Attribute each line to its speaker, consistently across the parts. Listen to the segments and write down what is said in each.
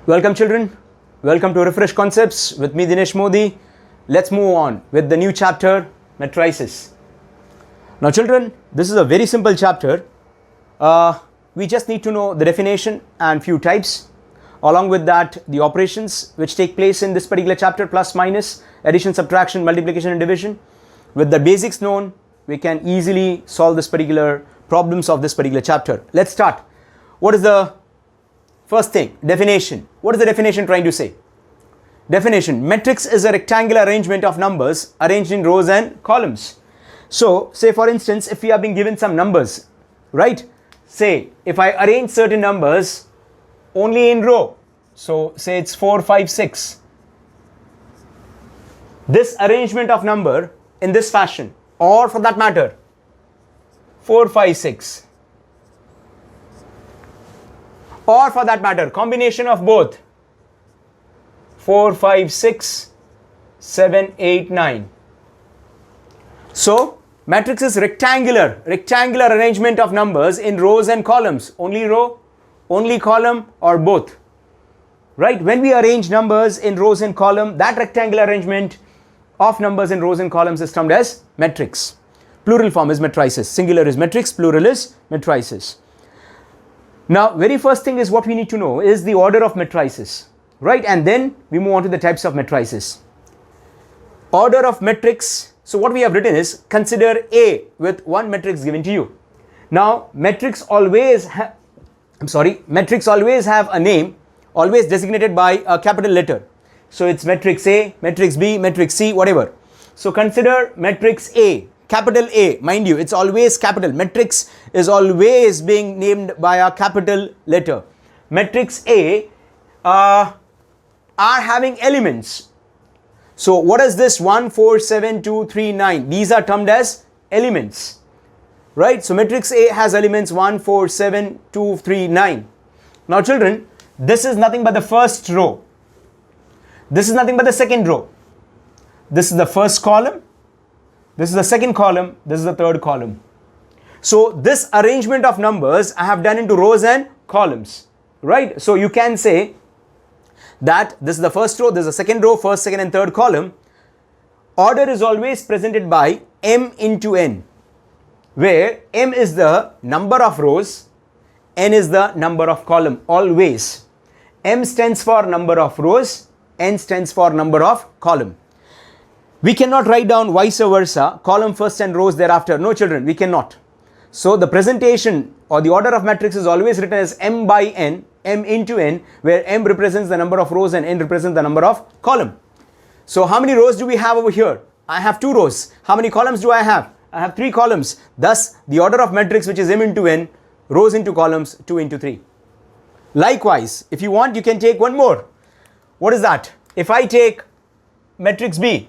Speaker 1: Welcome children, welcome to Refresh Concepts with me Dinesh Modi. Let's move on with the new chapter, Matrices. Now children, this is a very simple chapter. We just need to know the definition and few types. Along with that, the operations which take place in this particular chapter, plus, minus, addition, subtraction, multiplication and division. With the basics known, we can easily solve this particular problems of this particular chapter. Let's start. What is the first thing? Definition. What is the definition trying to say? Definition: matrix is a rectangular arrangement of numbers arranged in rows and columns. So, say for instance, if we have been given some numbers, right? Say, if I arrange certain numbers only in row, so say it's 4, 5, 6. This arrangement of number in this fashion, or for that matter, 4, 5, 6. Or for that matter, combination of both 4, 5, 6, 7, 8, 9. So, matrix is rectangular arrangement of numbers in rows and columns. Only row, only column, or both. Right? When we arrange numbers in rows and column, that rectangular arrangement of numbers in rows and columns is termed as matrix. Plural form is matrices. Singular is matrix, plural is matrices. Now, very first thing is what we need to know is the order of matrices, right? And then we move on to the types of matrices. Order of matrix. So what we have written is, consider A with one matrix given to you. Now, matrix always have a name, always designated by a capital letter. So it's matrix A, matrix B, matrix C, whatever. So consider matrix A. Capital A, mind you, it's always capital. Matrix is always being named by a capital letter. Matrix A are having elements. So what is this? 1, 4, 7, 2, 3, 9. These are termed as elements. Right? So matrix A has elements 1, 4, 7, 2, 3, 9. Now children, this is nothing but the first row. This is nothing but the second row. This is the first column. This is the second column, this is the third column. So this arrangement of numbers I have done into rows and columns, right? So you can say that this is the first row, this is the second row, first, second and third column. Order is always presented by m into n, where m is the number of rows, n is the number of column, always. M stands for number of rows, n stands for number of column. We cannot write down vice versa, column first and rows thereafter. No children, we cannot. So the presentation or the order of matrix is always written as m by n, m into n, where m represents the number of rows and n represents the number of column. So how many rows do we have over here? I have 2 rows. How many columns do I have? I have 3 columns. Thus, the order of matrix, which is m into n, rows into columns, 2 into 3. Likewise, if you want, you can take one more. What is that? If I take matrix B,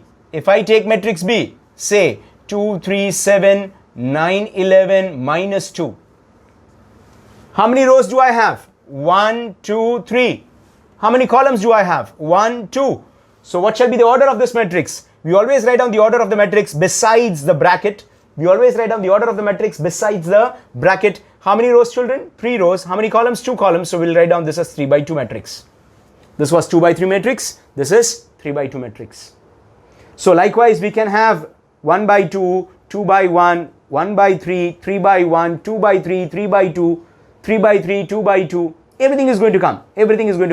Speaker 1: say 2, 3, 7, 9, 11, minus 2. How many rows do I have? 1, 2, 3. How many columns do I have? 1, 2. So what shall be the order of this matrix? We always write down the order of the matrix besides the bracket. How many rows, children? 3 rows. How many columns? 2 columns. So we'll write down this as 3 by 2 matrix. This was 2 by 3 matrix. This is 3 by 2 matrix. So likewise, we can have 1 by 2, 2 by 1, 1 by 3, 3 by 1, 2 by 3, 3 by 2, 3 by 3, 2 by 2. Everything is going to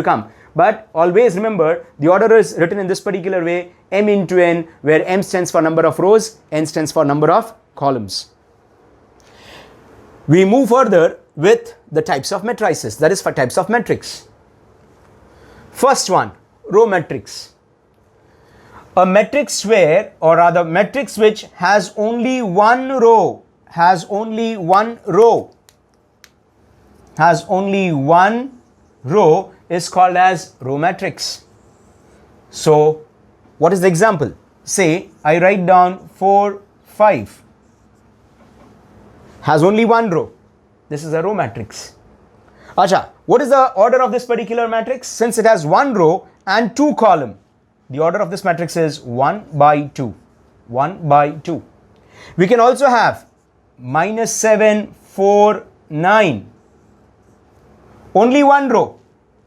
Speaker 1: come. But always remember, the order is written in this particular way, m into n, where m stands for number of rows, n stands for number of columns. We move further with the types of matrices, that is for types of matrix. First one, row matrix. A matrix where, or rather matrix which has only one row, is called as row matrix. So what is the example? Say I write down 4, 5. Has only one row. This is a row matrix. Acha, what is the order of this particular matrix? Since it has one row and 2 columns, the order of this matrix is 1 by 2. 1 by 2. We can also have -7, 4, 9. Only one row.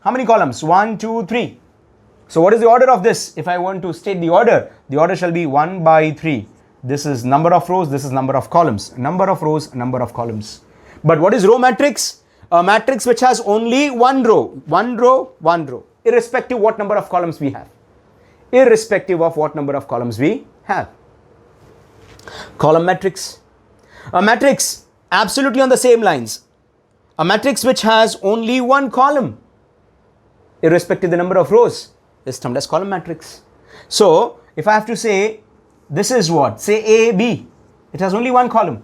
Speaker 1: How many columns? 1, 2, 3. So what is the order of this? If I want to state the order shall be 1 by 3. This is number of rows, this is number of columns. Number of rows, number of columns. But what is row matrix? A matrix which has only one row, one row, one row, irrespective what number of columns we have. Irrespective of what number of columns we have. Column matrix. A matrix absolutely on the same lines. A matrix which has only one column, irrespective of the number of rows, is termed as column matrix. So, if I have to say, this is what? Say A, B. It has only one column.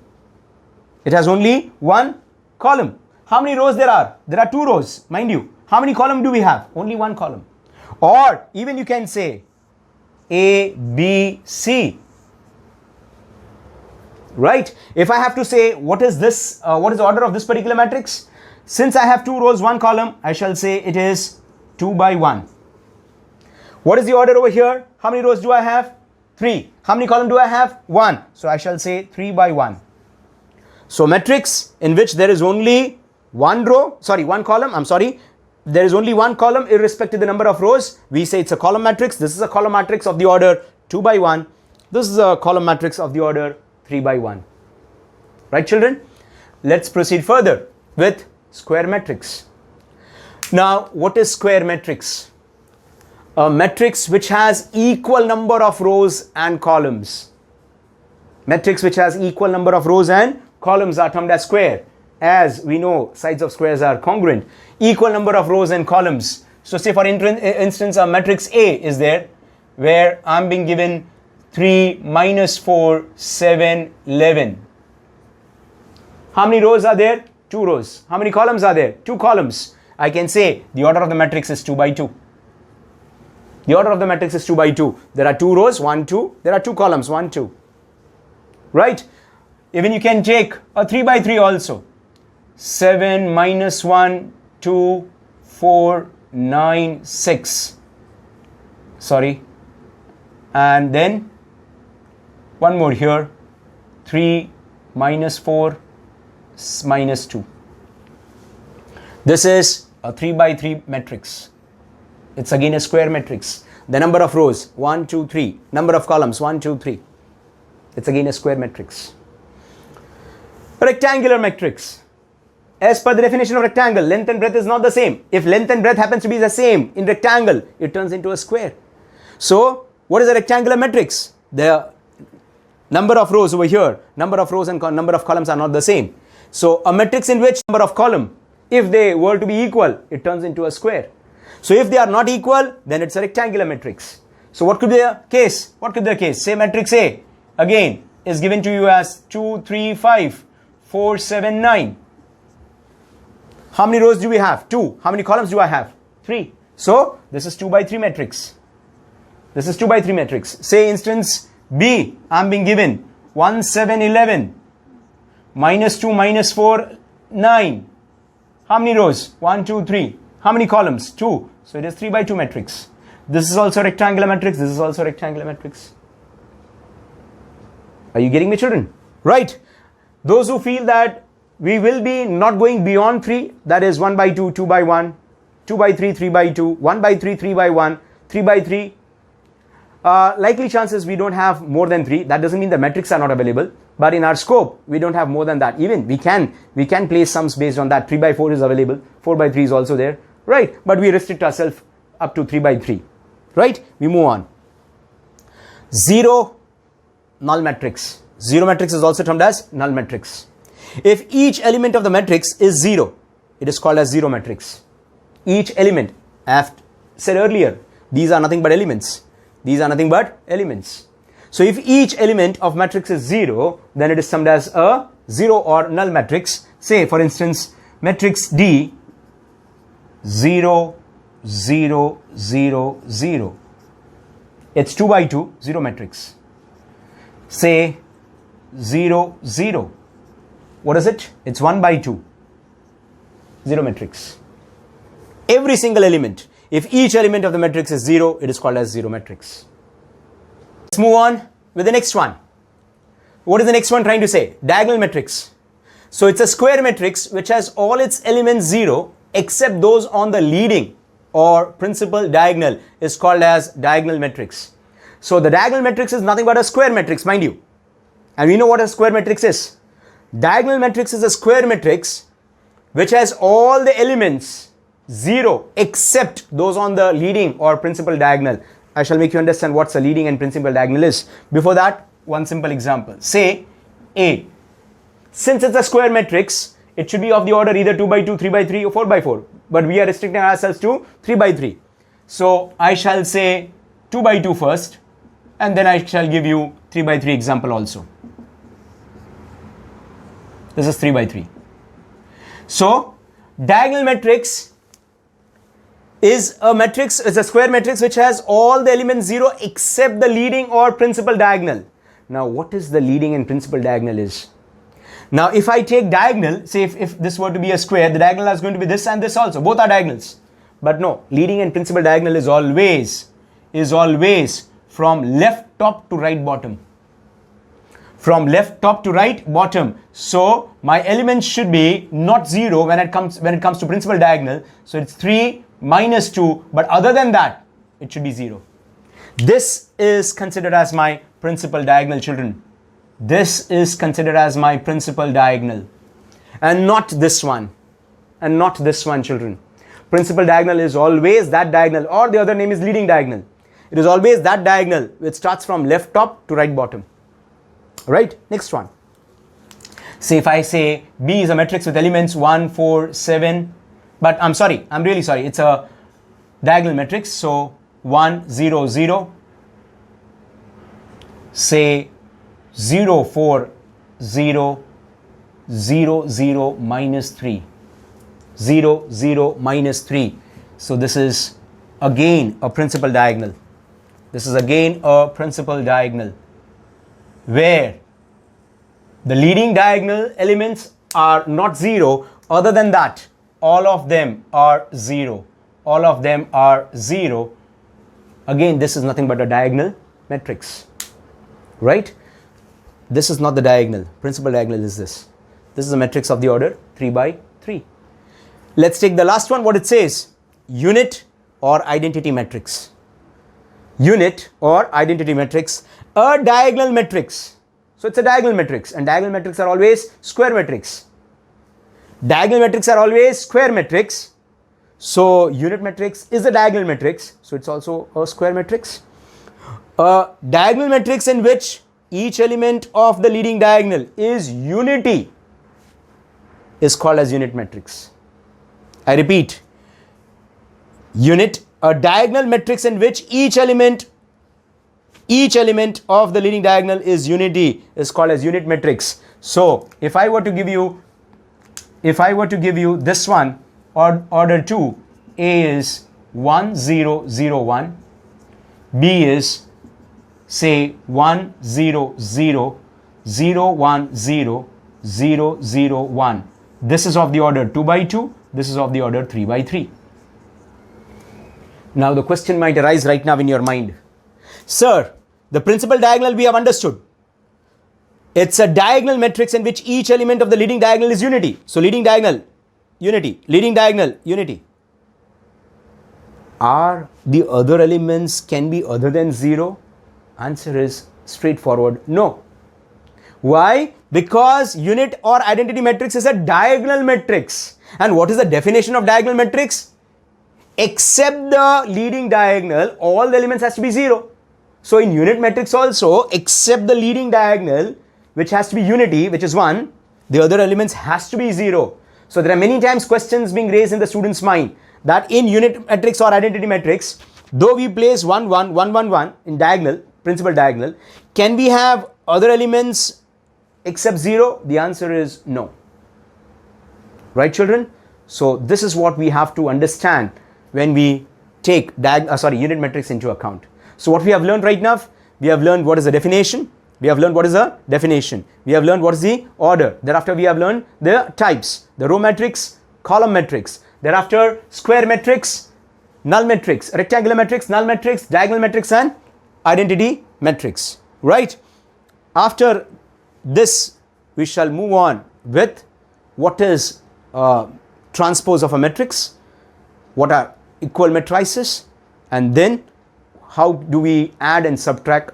Speaker 1: It has only one column. How many rows there are? There are 2 rows, mind you. How many columns do we have? Only one column. Or even you can say A, B, C. Right? If I have to say what is this, what is the order of this particular matrix? Since I have 2 rows, 1 column, I shall say it is 2 by 1. What is the order over here? How many rows do I have? 3. How many columns do I have? 1. So I shall say 3 by 1. So matrix in which there is only one column, there is only one column irrespective of the number of rows, we say it's a column matrix. This is a column matrix of the order 2 by 1. This is a column matrix of the order 3 by 1. Right, children? Let's proceed further with square matrix. Now, what is square matrix? A matrix which has equal number of rows and columns. Matrix which has equal number of rows and columns are termed as square. As we know, sides of squares are congruent. Equal number of rows and columns. So say for instance, a matrix A is there, where I'm being given 3, minus 4, 7, 11. How many rows are there? 2 rows. How many columns are there? 2 columns. I can say the order of the matrix is 2 by 2. The order of the matrix is 2 by 2. There are 2 rows, 1, 2. There are 2 columns, 1, 2. Right? Even you can take a 3 by 3 also. 7, minus 1, 2, 4, 9, 6. Sorry. And then one more here. 3, minus 4, minus 2. This is a 3 by 3 matrix. It's again a square matrix. The number of rows, 1, 2, 3. Number of columns, 1, 2, 3. It's again a square matrix. Rectangular matrix. As per the definition of rectangle, length and breadth is not the same. If length and breadth happens to be the same in rectangle, it turns into a square. So, what is a rectangular matrix? The number of rows over here, number of rows and number of columns are not the same. So, a matrix in which number of column, if they were to be equal, it turns into a square. So, if they are not equal, then it's a rectangular matrix. So, what could be the case? What could be the case? Say matrix A, again, is given to you as 2, 3, 5, 4, 7, 9. How many rows do we have? 2. How many columns do I have? 3. So, this is 2 by 3 matrix. This is 2 by 3 matrix. Say instance B, I'm being given 1, 7, 11, minus 2, minus 4, 9. How many rows? 1, 2, 3. How many columns? 2. So, it is 3 by 2 matrix. This is also rectangular matrix. This is also rectangular matrix. Are you getting me, children? Right. Those who feel that we will be not going beyond 3, that is 1 by 2, 2 by 1, 2 by 3, 3 by 2, 1 by 3, 3 by 1, 3 by 3. Likely chances we don't have more than 3. That doesn't mean the metrics are not available, but in our scope, we don't have more than that. Even we can place sums based on that. 3 by 4 is available, 4 by 3 is also there, right? But we restrict ourselves up to 3 by 3, right? We move on. Zero null matrix. Zero matrix is also termed as null matrix. If each element of the matrix is 0, it is called as zero matrix. Each element, I have said earlier, these are nothing but elements. These are nothing but elements. So if each element of matrix is 0, then it is termed as a 0 or null matrix. Say for instance, matrix D, 0, 0, 0, 0. It's 2 by 2, 0 matrix. Say 0, 0. What is it? It's 1 by 2. 0 matrix. Every single element. If each element of the matrix is 0, it is called as 0 matrix. Let's move on with the next one. What is the next one trying to say? Diagonal matrix. So it's a square matrix which has all its elements 0 except those on the leading or principal diagonal is called as diagonal matrix. So the diagonal matrix is nothing but a square matrix, mind you. And we know what a square matrix is. Diagonal matrix is a square matrix which has all the elements 0 except those on the leading or principal diagonal. I shall make you understand what's a leading and principal diagonal is. Before that, one simple example. Say A. Since it's a square matrix, it should be of the order either 2 by 2, 3 by 3 or 4 by 4. But we are restricting ourselves to 3 by 3. So I shall say 2 by 2 first, and then I shall give you 3 by 3 example also. This is 3 by 3. So diagonal matrix is a square matrix which has all the elements 0 except the leading or principal diagonal. Now what is the leading and principal diagonal is? Now if I take diagonal, say if this were to be a square, the diagonal is going to be this and this also, both are diagonals. But no, leading and principal diagonal is always from left top to right bottom. From left top to right bottom. So my elements should be not 0 when it comes to principal diagonal. So it's 3 minus 2, but other than that, it should be 0. This is considered as my principal diagonal, children. This is considered as my principal diagonal. And not this one. And not this one, children. Principal diagonal is always that diagonal, or the other name is leading diagonal. It is always that diagonal which starts from left top to right bottom. Right? Next one. Say if I say B is a matrix with elements 1, 4, 7. But I'm really sorry. It's a diagonal matrix. So 1, 0, 0. Say 0, 4, 0, 0, 0, minus 3. 0, 0, minus 3. So this is again a principal diagonal. This is again a principal diagonal where the leading diagonal elements are not 0. Other than that, all of them are 0. All of them are 0. Again, this is nothing but a diagonal matrix. Right? This is not the diagonal. Principal diagonal is this. This is a matrix of the order 3 by 3. Let's take the last one. What it says, unit or identity matrix. Unit or identity matrix, a diagonal matrix. So it's a diagonal matrix, and diagonal matrices are always square matrix. Diagonal matrices are always square matrix. So unit matrix is a diagonal matrix, so it's also a square matrix. A diagonal matrix in which each element of the leading diagonal is unity is called as unit matrix. I repeat, unit, a diagonal matrix in which each element of the leading diagonal is unity is called as unit matrix. So if I were to give you this one, order 2, A is 1, 0, 0, 1, B is say 1, 0, 0, 0, 1, 0, 0, 0, 1. This is of the order 2 by 2. This is of the order 3 by 3. Now the question might arise right now in your mind. Sir, the principal diagonal we have understood. It's a diagonal matrix in which each element of the leading diagonal is unity. So leading diagonal, unity. Leading diagonal, unity. Are the other elements can be other than 0? Answer is straightforward, no. Why? Because unit or identity matrix is a diagonal matrix. And what is the definition of diagonal matrix? Except the leading diagonal, all the elements has to be 0. So in unit matrix also, except the leading diagonal, which has to be unity, which is 1, the other elements has to be 0. So there are many times questions being raised in the student's mind that in unit matrix or identity matrix, though we place 1, 1, 1, 1, 1 in diagonal, principal diagonal, can we have other elements except 0? The answer is no. Right, children? So this is what we have to understand when we take unit matrix into account. So what we have learned right now, we have learned what is the definition. We have learned what is a definition. We have learned what is the order. Thereafter, we have learned the types, the row matrix, column matrix. Thereafter, square matrix, null matrix, rectangular matrix, null matrix, diagonal matrix, and identity matrix. Right? After this, we shall move on with what is transpose of a matrix, what are equal matrices, and then how do we add and subtract